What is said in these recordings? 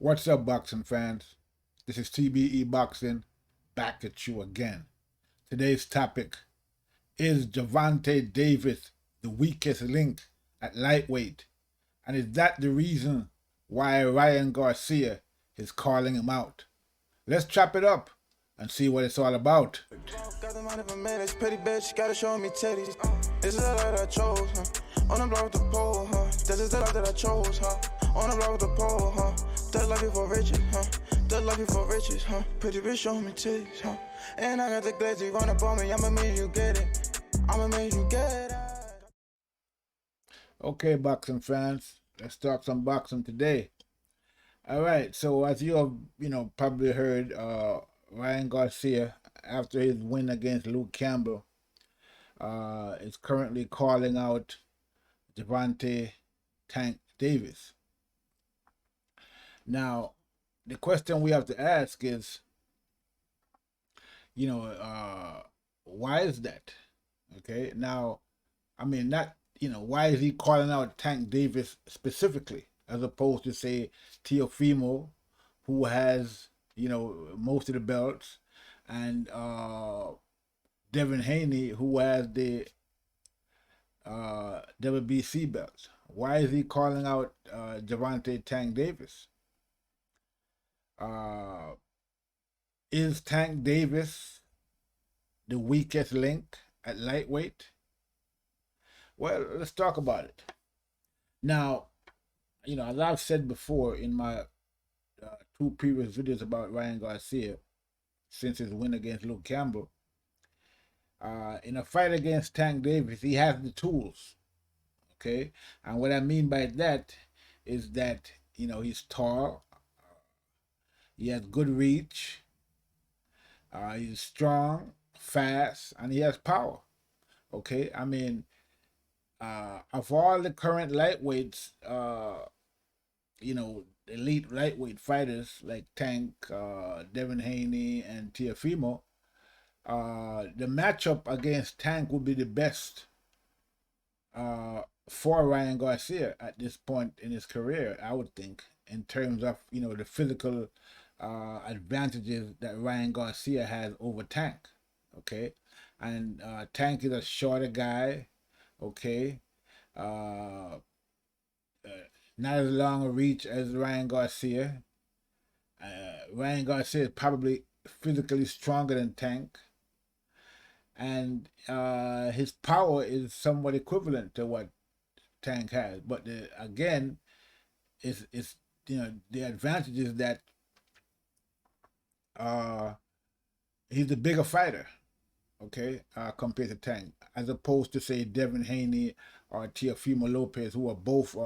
What's up, boxing fans? This is TBE Boxing, back at you again. Today's topic is Gervonta Davis the weakest link at lightweight? And is that the reason why Ryan Garcia is calling him out? Let's chop it up and see what it's all about. Got the money for minutes, pretty bitch, gotta show me titties. This is the life that I chose, huh? On the block with the pole, huh? This is the life that I chose, huh? On the block with the pole, huh? That life before riches, huh? That life before riches, huh? Pretty bitch, show me titties, huh? And I got the glaze, you run up on me, I'ma make you get it. I'ma make you get it. Okay, boxing fans, let's talk some boxing today. All right, so as you have, probably heard, Ryan Garcia, after his win against Luke Campbell, is currently calling out Gervonta Tank Davis. Now, the question we have to ask is, why is that? Okay, now, I mean, not, why is he calling out Tank Davis specifically, as opposed to, say, Teofimo, who has, most of the belts, and Devin Haney, who has the WBC belt? Why is he calling out Gervonta Tank Davis? Is Tank Davis the weakest link at lightweight? Well, let's talk about it. Now, as I've said before in my two previous videos about Ryan Garcia, since his win against Luke Campbell, in a fight against Tank Davis, he has the tools. Okay, and what I mean by that is that he's tall, he has good reach, he's strong, fast, and he has power. Okay, I mean, of all the current lightweights, elite lightweight fighters like Tank, Devin Haney, and Teofimo, the matchup against Tank would be the best for Ryan Garcia at this point in his career, I would think, in terms of the physical advantages that Ryan Garcia has over Tank. Okay, and Tank is a shorter guy. Okay, not as long a reach as Ryan Garcia. Ryan Garcia is probably physically stronger than Tank, and his power is somewhat equivalent to what Tank has. But again, it's the advantage is that he's the bigger fighter, okay, compared to Tank, as opposed to, say, Devin Haney or Teofimo Lopez, who are both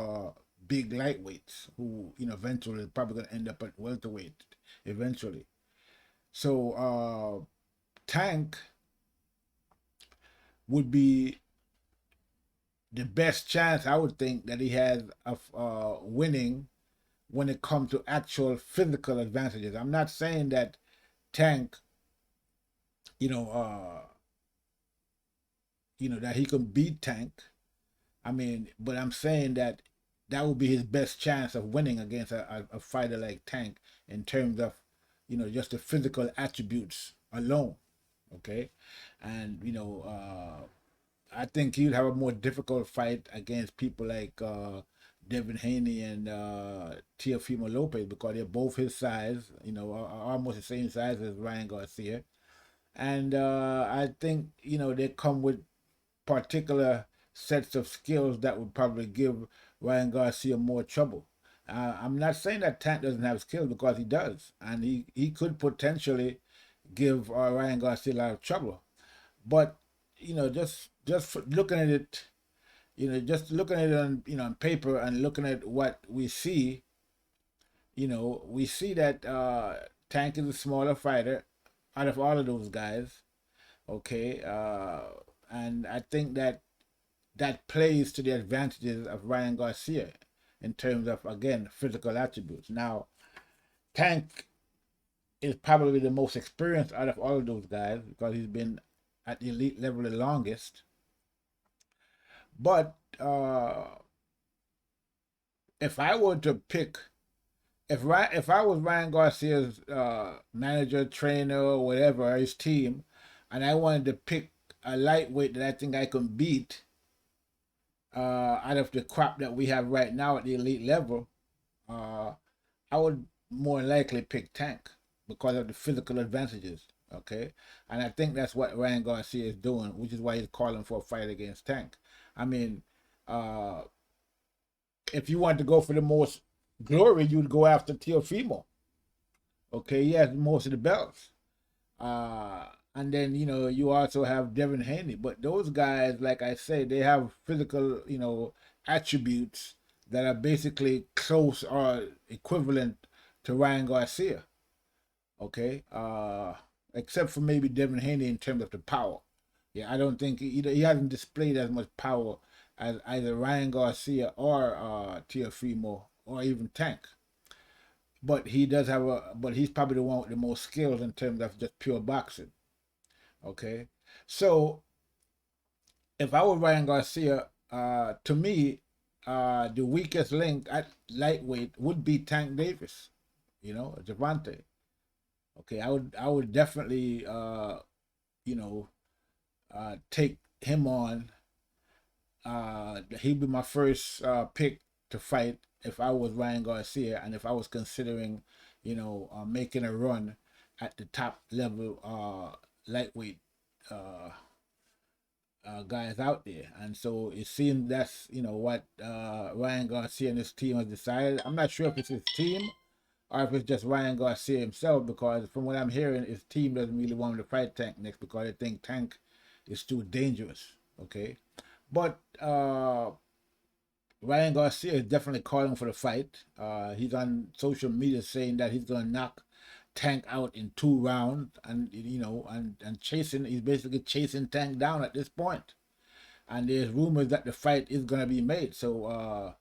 big lightweights, who eventually are probably going to end up at welterweight eventually. So Tank would be the best chance, I would think, that he has of winning when it comes to actual physical advantages. I'm not saying that Tank, that he can beat Tank. I mean, but I'm saying that would be his best chance of winning against a fighter like Tank in terms of, just the physical attributes alone. Okay, and I think he'd have a more difficult fight against people like Devin Haney and Teofimo Lopez, because they're both his size, are almost the same size as Ryan Garcia. And I think, they come with particular sets of skills that would probably give Ryan Garcia more trouble. I'm not saying that Tank doesn't have skills, because he does. And he could potentially give Ryan Garcia a lot of trouble. But, just looking at it, just looking at it on, on paper, and looking at what we see, we see that Tank is a smaller fighter out of all of those guys. Okay, and I think that plays to the advantages of Ryan Garcia in terms of, again, physical attributes. Now, Tank is probably the most experienced out of all of those guys, because he's been at the elite level the longest. But if I were to pick if I was Ryan Garcia's manager, trainer, or whatever, his team, and I wanted to pick a lightweight that I think I can beat out of the crop that we have right now at the elite level, uh, I would more likely pick Tank because of the physical advantages. Okay, and I think that's what Ryan Garcia is doing, which is why he's calling for a fight against Tank. I mean, uh, if you want to go for the most glory, you'd go after Teofimo. Okay, he has most of the belts. And then you also have Devin Haney, but those guys, like I say, they have physical attributes that are basically close or equivalent to Ryan Garcia. Okay, except for maybe Devin Haney in terms of the power. Yeah, I don't think he hasn't displayed as much power as either Ryan Garcia or Teofimo or even Tank. But he does have but he's probably the one with the most skills in terms of just pure boxing. Okay, so if I were Ryan Garcia, to me, the weakest link at lightweight would be Tank Davis, Gervonta. Okay, I would definitely take him on. He'd be my first pick to fight if I was Ryan Garcia and if I was considering, making a run at the top level lightweight guys out there. And so it seems that's what Ryan Garcia and his team has decided. I'm not sure if it's his team or if it's just Ryan Garcia himself, because from what I'm hearing, his team doesn't really want him to fight Tank next because they think Tank is too dangerous. Okay, but Ryan Garcia is definitely calling for the fight. He's on social media saying that he's gonna knock Tank out in 2 rounds, and and chasing. He's basically chasing Tank down at this point. And there's rumors that the fight is gonna be made. So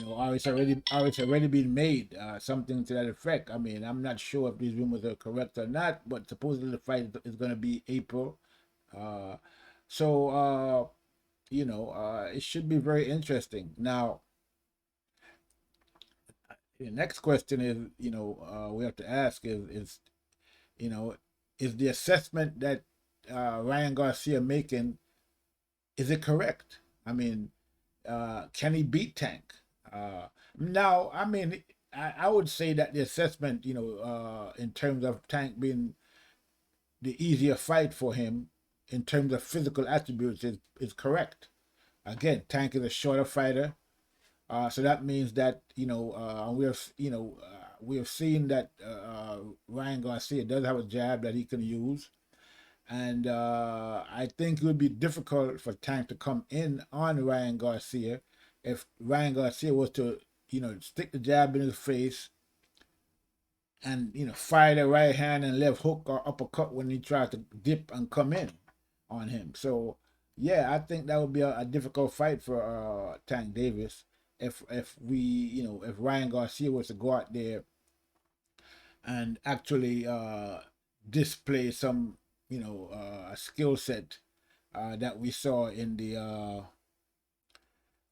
or it's already been made. Something to that effect. I mean, I'm not sure if these rumors are correct or not, but supposedly the fight is gonna be April. So it should be very interesting. Now, the next question is, we have to ask is the assessment that Ryan Garcia making, is it correct? I mean, can he beat Tank? Now, I mean, I would say that the assessment, in terms of Tank being the easier fight for him in terms of physical attributes is correct. Again, Tank is a shorter fighter, so that means that we have seen that Ryan Garcia does have a jab that he can use, and I think it would be difficult for Tank to come in on Ryan Garcia if Ryan Garcia was to stick the jab in his face and fire the right hand and left hook or uppercut when he tries to dip and come in on him. So yeah, I think that would be a difficult fight for Tank Davis if if Ryan Garcia was to go out there and actually display some skill set that we saw in the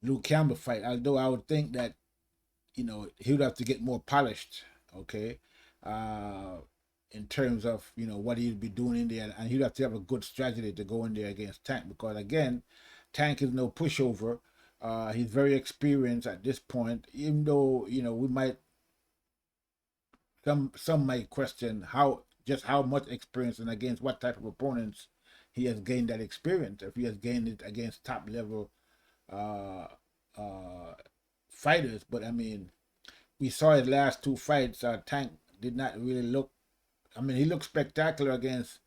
Luke Campbell fight. Although I would think that he would have to get more polished. Okay. In terms of what he'd be doing in there, and he'd have to have a good strategy to go in there against Tank, because again, Tank is no pushover. He's very experienced at this point, even though we might some might question how much experience and against what type of opponents he has gained that experience. If he has gained it against top level fighters, but I mean, we saw his last 2 fights. Tank did not really look. I mean, he looked spectacular against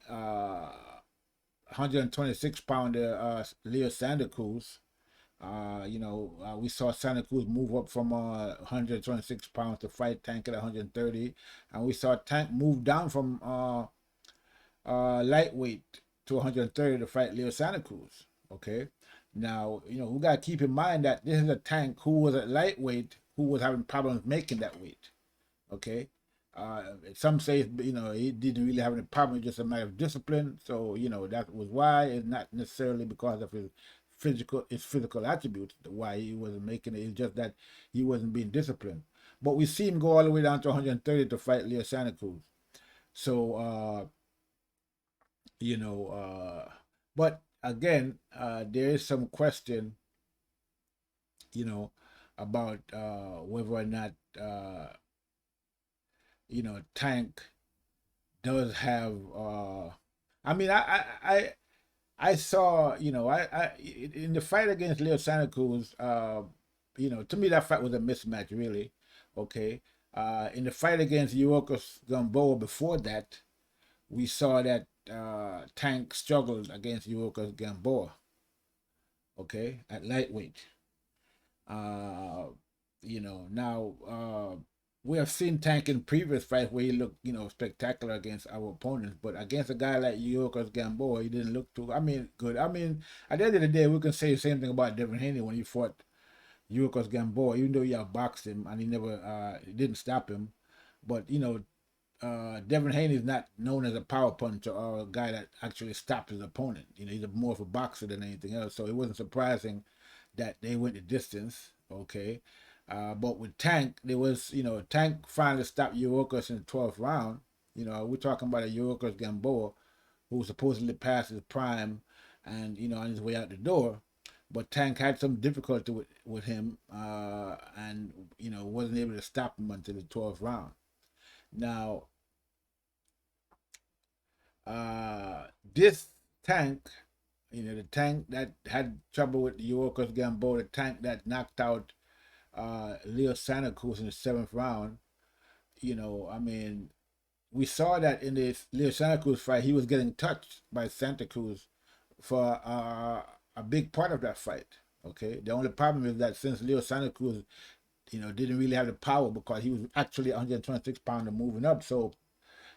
126-pounder Leo Santa Cruz. We saw Santa Cruz move up from 126 pounds to fight Tank at 130, and we saw Tank move down from lightweight to 130 to fight Leo Santa Cruz. Okay, now we gotta keep in mind that this is a Tank who was at lightweight who was having problems making that weight. Okay. Some say he didn't really have any problem, just a matter of discipline. So that was why. It's not necessarily because of his physical attributes why he wasn't making it. It's just that he wasn't being disciplined. but we see him go all the way down to 130 to fight Leo Santa Cruz. So you know, but again, there is some question, you know, about whether or not you know, Tank does have I mean I saw, you know, I in the fight against Leo Santa Cruz, you know, to me that fight was a mismatch, really. Okay. In the fight against Yurokos Gamboa before that, we saw that Tank struggled against Yurokos Gamboa, okay, at lightweight. You know, now we have seen Tank in previous fights where he looked, you know, spectacular against our opponents, but against a guy like Yurokos Gamboa, he didn't look too, I mean, good. I mean, at the end of the day, we can say the same thing about Devin Haney when he fought Yurokos Gamboa, even though he outboxed him and he never, didn't stop him. But, you know, Devin Haney is not known as a power puncher or a guy that actually stops his opponent. You know, he's more of a boxer than anything else. So it wasn't surprising that they went the distance. Okay. But with Tank, there was, you know, Tank finally stopped Yurokos in the 12th round. You know, we're talking about a Yurokos Gamboa who supposedly passed his prime and, you know, on his way out the door. But Tank had some difficulty with him and, you know, wasn't able to stop him until the 12th round. Now, this Tank, you know, the Tank that had trouble with Yurokos Gamboa, the Tank that knocked out Leo Santa Cruz in the 7th round, you know, I mean, we saw that in this Leo Santa Cruz fight, he was getting touched by Santa Cruz for a big part of that fight. Okay, the only problem is that since Leo Santa Cruz, you know, didn't really have the power because he was actually 126 pounder moving up, so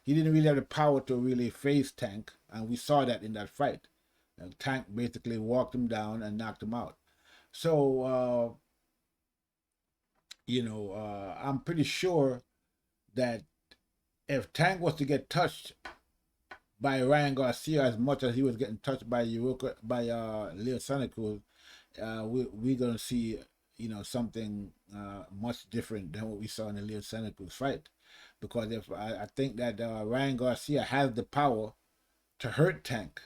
he didn't really have the power to really face Tank, and we saw that in that fight. Tank basically walked him down and knocked him out. So, you know, I'm pretty sure that if Tank was to get touched by Ryan Garcia as much as he was getting touched by Leo Santa Cruz, we're gonna see, you know, something much different than what we saw in the Leo Santa Cruz fight. Because if I think that Ryan Garcia has the power to hurt Tank,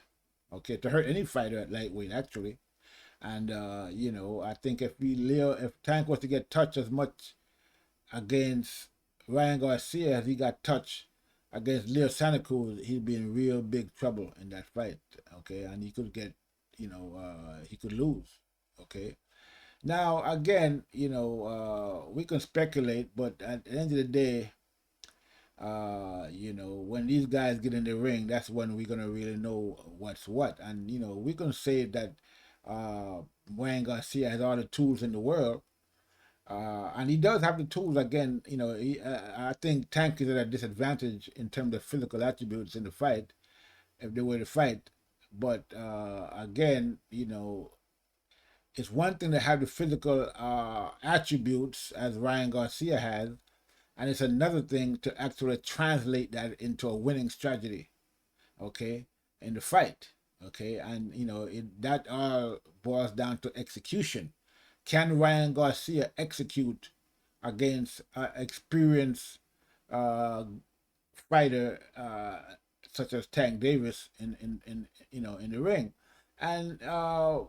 okay, to hurt any fighter at lightweight actually, and you know, I think if Tank was to get touched as much against Ryan Garcia as he got touched against Leo Santa Cruz, he'd be in real big trouble in that fight, okay, and he could get, you know, he could lose, okay. Now again, you know, we can speculate, but at the end of the day, you know, when these guys get in the ring, that's when we're gonna really know what's what. And you know, we can say that Ryan Garcia has all the tools in the world, and he does have the tools. Again, you know, I think Tank is at a disadvantage in terms of physical attributes in the fight, if they were to fight. But again, you know, it's one thing to have the physical attributes as Ryan Garcia has, and it's another thing to actually translate that into a winning strategy, okay, in the fight, okay. And you know, that all boils down to execution. Can Ryan Garcia execute against experienced fighter such as Tank Davis in you know, in the ring? And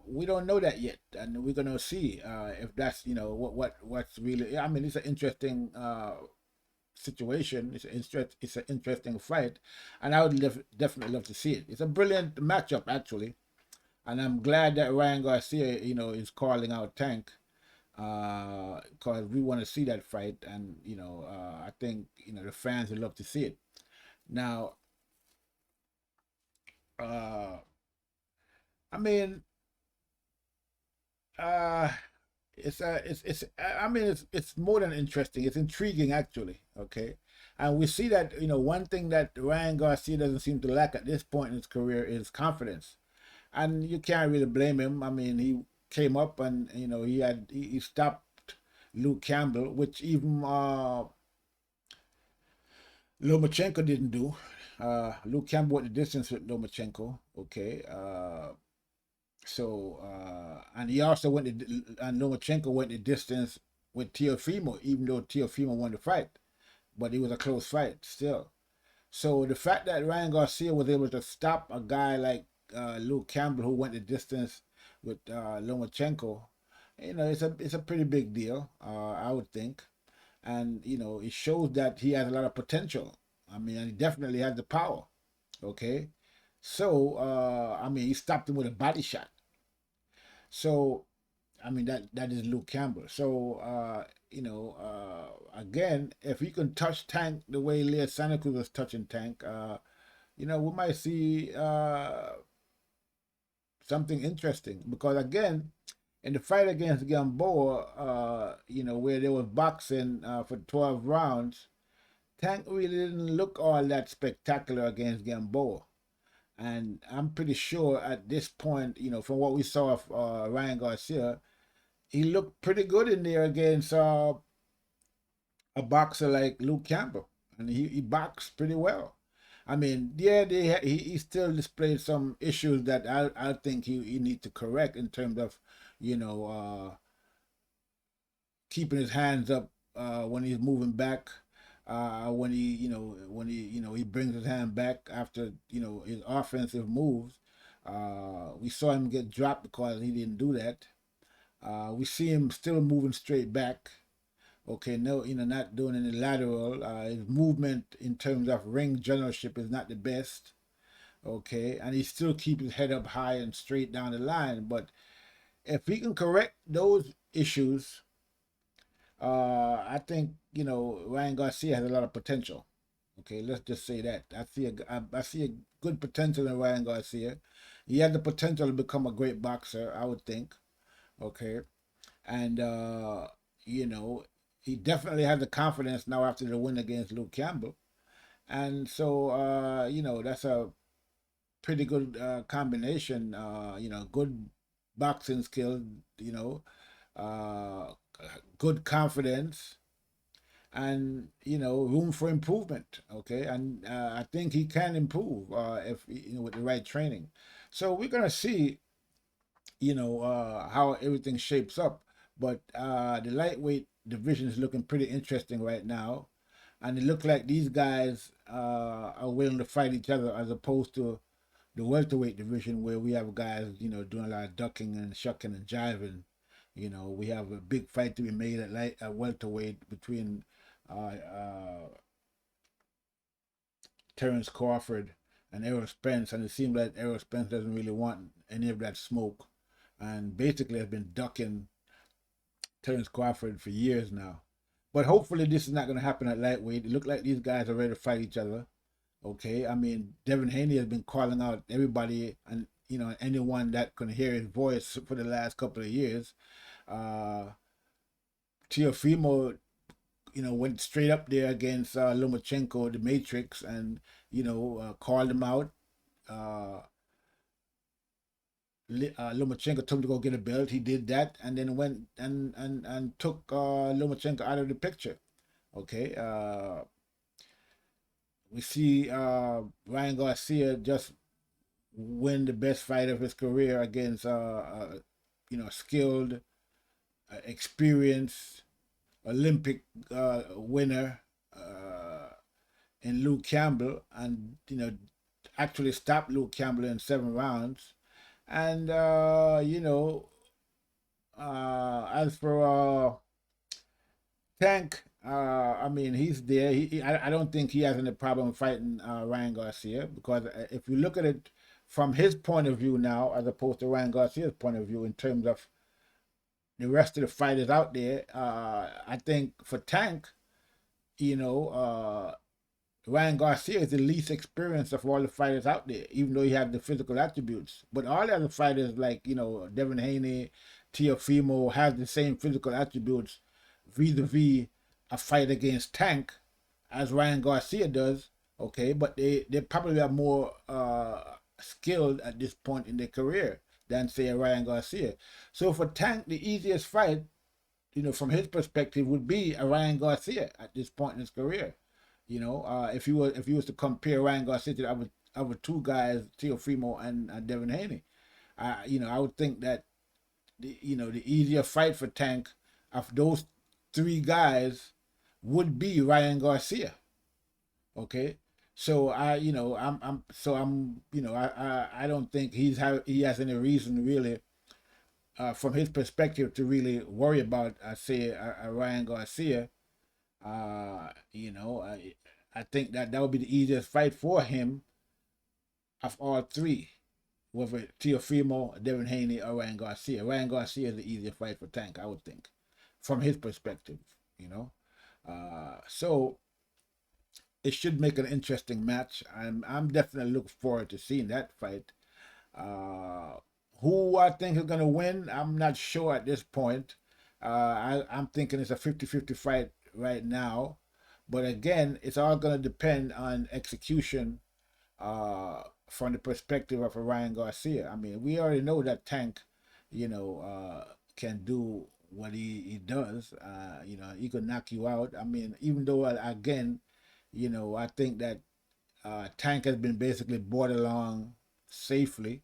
we don't know that yet, and we're gonna see if that's, you know, what's really. I mean, it's an interesting situation. It's an interesting fight, and I would definitely love to see it. It's a brilliant matchup actually, and I'm glad that Ryan Garcia, you know, is calling out Tank, because we want to see that fight, and you know, I think, you know, the fans would love to see it. Now, I mean, it's I mean, it's more than interesting. It's intriguing actually. Okay, and we see that, you know, one thing that Ryan Garcia doesn't seem to lack at this point in his career is confidence, and you can't really blame him. I mean, he came up and, you know, he stopped Luke Campbell, which even Lomachenko didn't do. Luke Campbell went the distance with Lomachenko. Okay. So and he also and Lomachenko went the distance with Teofimo, even though Teofimo won the fight, but it was a close fight still. So the fact that Ryan Garcia was able to stop a guy like Luke Campbell, who went the distance with Lomachenko, it's a pretty big deal, I would think, and it shows that he has a lot of potential. I mean, and he definitely has the power. Okay, so I mean, he stopped him with a body shot. So I mean, that is Luke Campbell. So again, if he can touch Tank the way Leo Santa Cruz was touching Tank, we might see something interesting, because again, in the fight against Gamboa, where they were boxing for 12 rounds, Tank really didn't look all that spectacular against Gamboa. And I'm pretty sure at this point, from what we saw of Ryan Garcia, he looked pretty good in there against a boxer like Luke Campbell. And he boxed pretty well. I mean, yeah, he still displayed some issues that I think he needs to correct in terms of, keeping his hands up when he's moving back. When he brings his hand back after his offensive moves, we saw him get dropped because he didn't do that. We see him still moving straight back. Okay, no, not doing any lateral. His movement in terms of ring generalship is not the best. Okay, and he still keeps his head up high and straight down the line. But if he can correct those issues, I think Ryan Garcia has a lot of potential. Okay, let's just say that I see a good potential in Ryan Garcia. He has the potential to become a great boxer, I would think. Okay, and he definitely has the confidence now after the win against Luke Campbell, and so that's a pretty good combination. Good boxing skills. Uh, Good confidence, and room for improvement. Okay, and I think he can improve if with the right training. So we're gonna see how everything shapes up. But the lightweight division is looking pretty interesting right now, and it looks like these guys are willing to fight each other, as opposed to the welterweight division, where we have guys doing a lot of ducking and shucking and jiving. We have a big fight to be made at welterweight between Terence Crawford and Errol Spence, and it seems like Errol Spence doesn't really want any of that smoke, and basically has been ducking Terence Crawford for years now. But hopefully this is not going to happen at lightweight. It looks like these guys are ready to fight each other. Okay, I mean, Devin Haney has been calling out everybody and anyone that can hear his voice for the last couple of years. Teofimo, went straight up there against Lomachenko, the Matrix, and called him out. Lomachenko told him to go get a belt. He did that, and then went and took Lomachenko out of the picture. Okay. We see Ryan Garcia just win the best fight of his career against skilled, experienced Olympic winner in Luke Campbell, and actually stopped Luke Campbell in 7 rounds. And as for Tank, I mean, he's there. I don't think he has any problem fighting Ryan Garcia, because if you look at it from his point of view now, as opposed to Ryan Garcia's point of view in terms of the rest of the fighters out there, I think for Tank, Ryan Garcia is the least experienced of all the fighters out there, even though he has the physical attributes. But all the other fighters, like Devin Haney, Teofimo, have the same physical attributes vis-a-vis a fight against Tank as Ryan Garcia does. Okay, but they probably are more skilled at this point in their career than, say, a Ryan Garcia. So for Tank, the easiest fight, from his perspective, would be a Ryan Garcia at this point in his career. If you was to compare Ryan Garcia to the other two guys, Teofimo and Devin Haney, I would think that the easier fight for Tank of those three guys would be Ryan Garcia. Okay, so I don't think he has any reason really, from his perspective, to really worry about, say, Ryan Garcia. I think that would be the easiest fight for him of all three, whether Teofimo, Devin Haney, or Ryan Garcia. Ryan Garcia is the easiest fight for Tank, I would think, from his perspective. So it should make an interesting match. I'm definitely looking forward to seeing that fight. Who I think is going to win, I'm not sure at this point. I'm thinking it's a 50-50 fight right now. But again, it's all going to depend on execution from the perspective of Ryan Garcia. I mean, we already know that Tank, can do what he does. He could knock you out. I mean, even though, again, I think that Tank has been basically brought along safely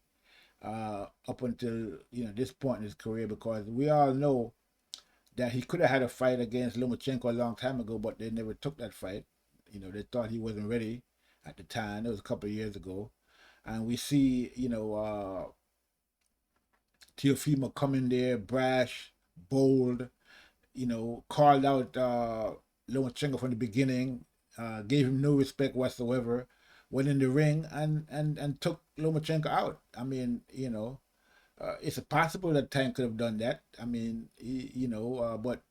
up until this point in his career, because we all know that he could have had a fight against Lomachenko a long time ago, but they never took that fight. They thought he wasn't ready at the time. It was a couple of years ago, and we see Teofimo coming there, brash, bold, called out Lomachenko from the beginning, gave him no respect whatsoever, went in the ring and took Lomachenko out. I mean, it's possible that Tank could have done that. I mean, but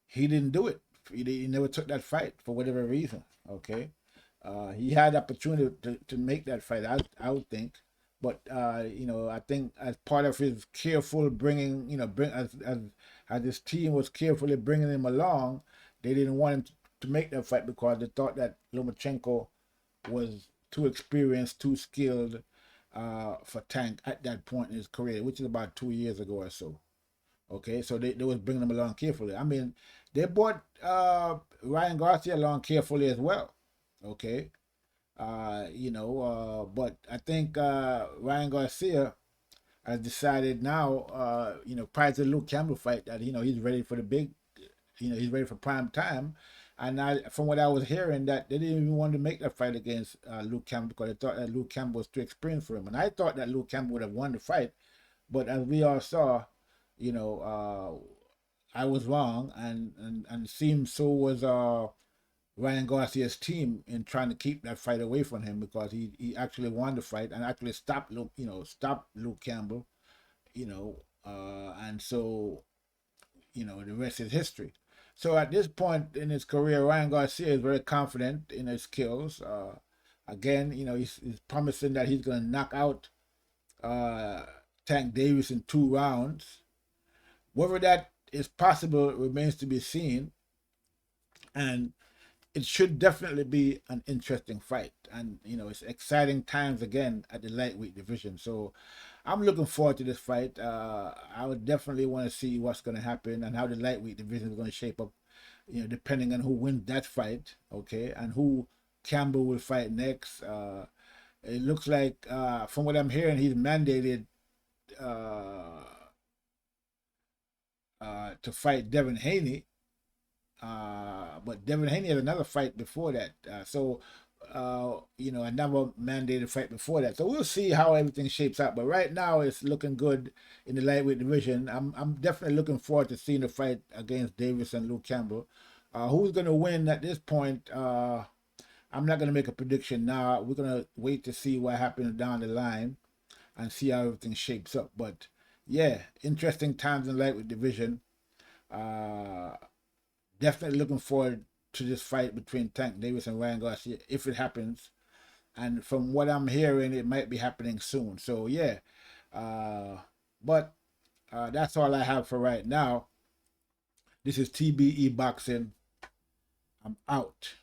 he didn't do it. He never took that fight for whatever reason. Okay, he had opportunity to make that fight, I would think. But I think as part of his careful bringing, as his team was carefully bringing him along, they didn't want him to make that fight because they thought that Lomachenko was too experienced, too skilled for Tank at that point in his career, which is about 2 years ago or so. Okay, so they was bringing him along carefully. I mean, they brought Ryan Garcia along carefully as well. Okay, but I think Ryan Garcia has decided now, prior to the Luke Campbell fight, that he's ready for the big, he's ready for prime time. And from what I was hearing, that they didn't even want to make that fight against Luke Campbell because they thought that Luke Campbell was too experienced for him. And I thought that Luke Campbell would have won the fight, but as we all saw, I was wrong, and it seems so was Ryan Garcia's team in trying to keep that fight away from him, because he actually won the fight and actually stopped Luke Campbell, and so the rest is history. So at this point in his career, Ryan Garcia is very confident in his skills. Again, he's promising that he's going to knock out Tank Davis in 2 rounds. Whether that is possible remains to be seen, and it should definitely be an interesting fight. And it's exciting times again at the lightweight division. So I'm looking forward to this fight. I would definitely want to see what's going to happen and how the lightweight division is going to shape up, depending on who wins that fight, okay, and who Campbell will fight next. It looks like, from what I'm hearing, he's mandated to fight Devin Haney. But Devin Haney had another fight before that. Another mandated fight before that. So we'll see how everything shapes out. But right now, it's looking good in the lightweight division. I'm definitely looking forward to seeing the fight against Davis and Luke Campbell. Who's going to win at this point? I'm not going to make a prediction now. We're going to wait to see what happens down the line and see how everything shapes up. But yeah, interesting times in the lightweight division. Definitely looking forward to this fight between Tank Davis and Ryan Garcia, if it happens. And from what I'm hearing, it might be happening soon. So yeah, but that's all I have for right now. This is TBE Boxing. I'm out.